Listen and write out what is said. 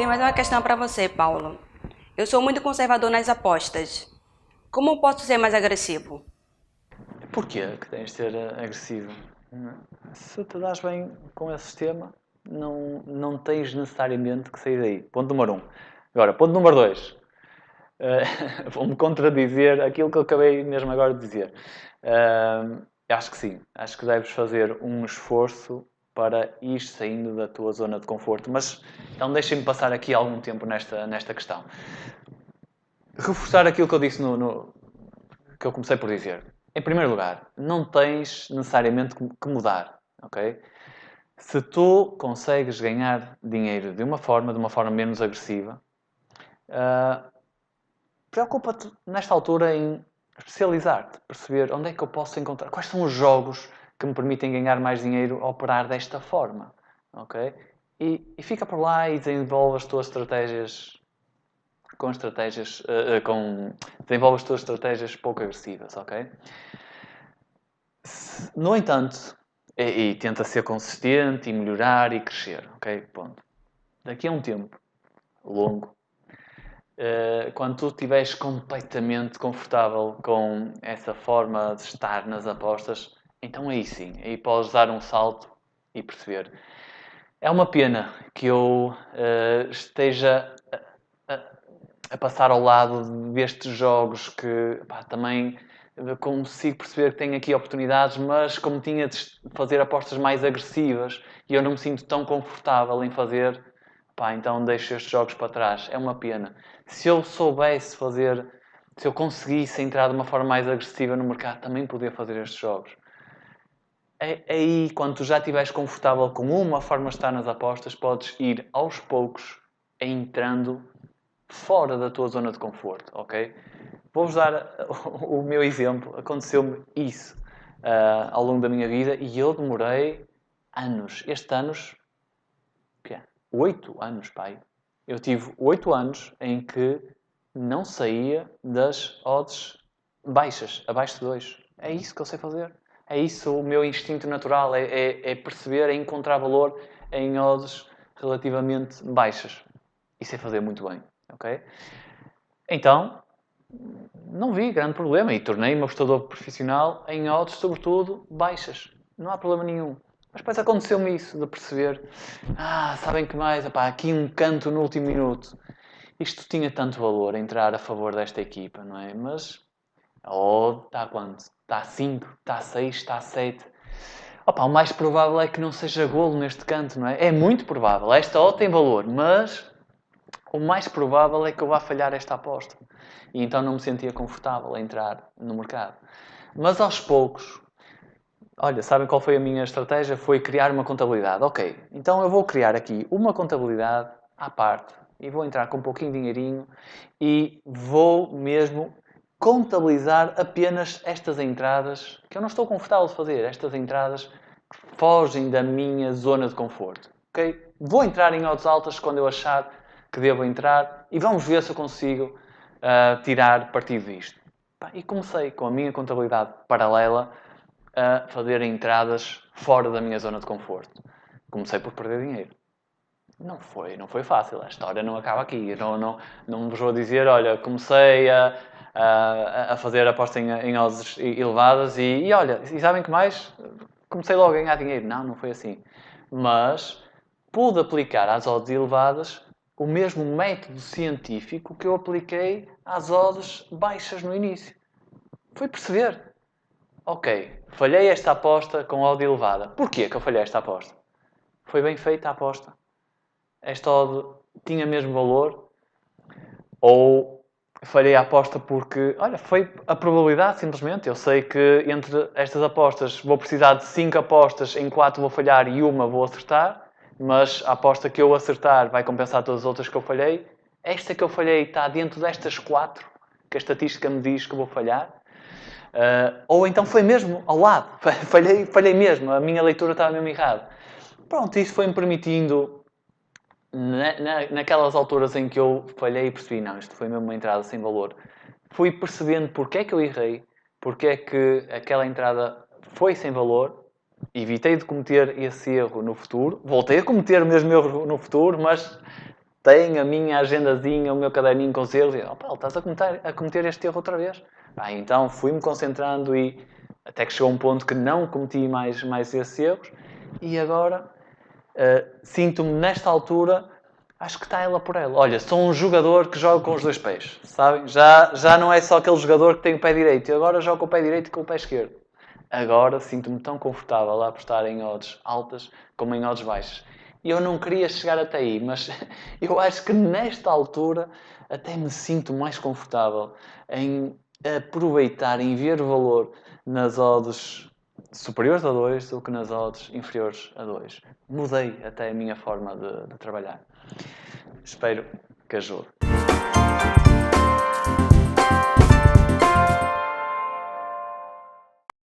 mais uma questão para você, Paulo. Eu sou muito conservador nas apostas. Como posso ser mais agressivo? Porquê que tens de ser agressivo? Se te dás bem com esse sistema, não tens necessariamente que sair daí. Ponto número 1. Agora, ponto número 2. Vou-me contradizer aquilo que eu acabei mesmo agora de dizer. Acho que sim. Acho que deves fazer um esforço para ir saindo da tua zona de conforto. Mas então deixem-me passar aqui algum tempo nesta questão. Reforçar aquilo que eu disse que eu comecei por dizer. Em primeiro lugar, não tens necessariamente que mudar, ok? Se tu consegues ganhar dinheiro de uma forma menos agressiva, preocupa-te nesta altura em especializar-te, perceber onde é que eu posso encontrar, quais são os jogos que me permitem ganhar mais dinheiro a operar desta forma, ok? E fica por lá e desenvolve as tuas estratégias desenvolve as tuas estratégias pouco agressivas, ok? No entanto, e tenta ser consistente e melhorar e crescer, ok? Ponto. Daqui a um tempo longo, quando tu estiveres completamente confortável com essa forma de estar nas apostas, então aí sim, aí podes dar um salto e perceber. É uma pena que eu esteja a passar ao lado destes jogos que pá, também consigo perceber que tenho aqui oportunidades, mas como tinha de fazer apostas mais agressivas e eu não me sinto tão confortável em fazer, pá, então deixo estes jogos para trás. É uma pena. Se eu soubesse fazer, se eu conseguisse entrar de uma forma mais agressiva no mercado, também podia fazer estes jogos. Aí, quando tu já estiveres confortável com uma forma de estar nas apostas, podes ir aos poucos entrando fora da tua zona de conforto, ok? Vou-vos dar o meu exemplo. Aconteceu-me isso ao longo da minha vida e eu demorei anos. Este ano, que é? 8 anos, pai. Eu tive 8 anos em que não saía das odds baixas, abaixo de 2. É isso que eu sei fazer. É isso o meu instinto natural, é perceber, é encontrar valor em odds relativamente baixas. E sei fazer muito bem, ok? Então, não vi grande problema e tornei-me apostador profissional em odds, sobretudo, baixas. Não há problema nenhum. Mas depois aconteceu-me isso, de perceber, sabem que mais? Epá, aqui um canto no último minuto. Isto tinha tanto valor, entrar a favor desta equipa, não é? Mas, está a quanto? Está a 5, está a 6, está a 7. Opa, o mais provável é que não seja golo neste canto, não é? É muito provável. Esta odd tem valor, mas o mais provável é que eu vá falhar esta aposta. E então não me sentia confortável a entrar no mercado. Mas aos poucos, olha, sabem qual foi a minha estratégia? Foi criar uma contabilidade. Ok, então eu vou criar aqui uma contabilidade à parte e vou entrar com um pouquinho de dinheirinho e vou mesmo contabilizar apenas estas entradas que eu não estou confortável de fazer, estas entradas que fogem da minha zona de conforto. Ok? Vou entrar em odds altas quando eu achar que devo entrar e vamos ver se eu consigo tirar partido disto. E comecei com a minha contabilidade paralela a fazer entradas fora da minha zona de conforto. Comecei por perder dinheiro. Não foi fácil. A história não acaba aqui. Não vos vou dizer, olha, comecei a fazer aposta em odds elevadas e olha, e sabem que mais? Comecei logo a ganhar dinheiro. Não foi assim. Mas pude aplicar às odds elevadas o mesmo método científico que eu apliquei às odds baixas no início. Foi perceber. Ok, falhei esta aposta com odd elevada. Porquê que eu falhei esta aposta? Foi bem feita a aposta? Esta odd tinha mesmo valor? Ou falhei a aposta porque, olha, foi a probabilidade simplesmente. Eu sei que entre estas apostas vou precisar de 5 apostas, em 4 vou falhar e uma vou acertar, mas a aposta que eu acertar vai compensar todas as outras que eu falhei. Esta que eu falhei está dentro destas 4 que a estatística me diz que vou falhar. Ou então foi mesmo ao lado, falhei mesmo, a minha leitura estava mesmo errada. Pronto, isso foi-me permitindo, naquelas alturas em que eu falhei e percebi, não, isto foi mesmo uma entrada sem valor, fui percebendo porque é que eu errei, porque é que aquela entrada foi sem valor, evitei de cometer esse erro no futuro, voltei a cometer o mesmo erro no futuro, mas tenho a minha agendazinha, o meu caderninho com os erros, e Paulo, estás a cometer este erro outra vez. Então fui-me concentrando e até que chegou um ponto que não cometi mais esses erros, e agora sinto-me nesta altura, acho que está ela por ela. Olha, sou um jogador que joga com os dois pés, sabem? Já não é só aquele jogador que tem o pé direito, e agora jogo com o pé direito e com o pé esquerdo. Agora sinto-me tão confortável a apostar em odds altas como em odds baixas. E eu não queria chegar até aí, mas eu acho que nesta altura até me sinto mais confortável em aproveitar, em ver valor nas odds superiores a 2 do que nas odds inferiores a 2. Mudei até a minha forma de trabalhar. Espero que ajude.